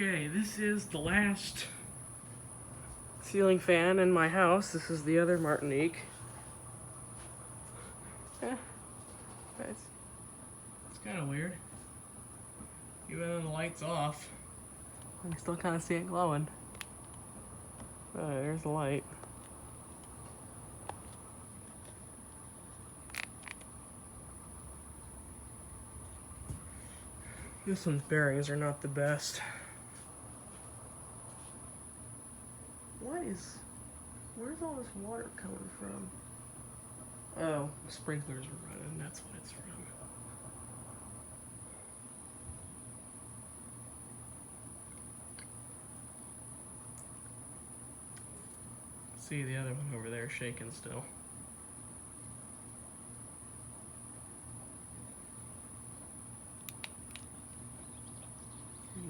Okay, this is the last ceiling fan in my house. This is the other Martinique. Yeah, it's kind of weird. Even when the light's off, I can still kind of see it glowing. Oh, there's the light. This one's bearings are not the best. Where's all this water coming from? Oh, the sprinklers are running, that's what it's from. See the other one over there shaking still.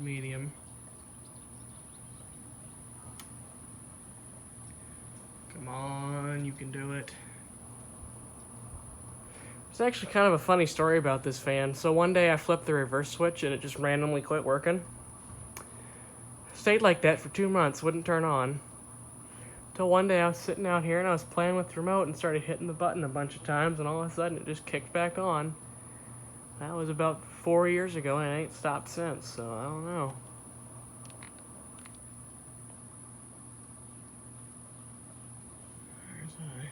Medium. Come on, you can do it. It's actually kind of a funny story about this fan. So one day I flipped the reverse switch and it just randomly quit working. Stayed like that for 2 months, wouldn't turn on. Till one day I was sitting out here and I was playing with the remote and started hitting the button a bunch of times, and all of a sudden it just kicked back on. That was about 4 years ago and it ain't stopped since, so I don't know. Where's I?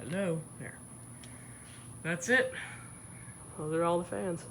Hello? There. That's it. Those are all the fans.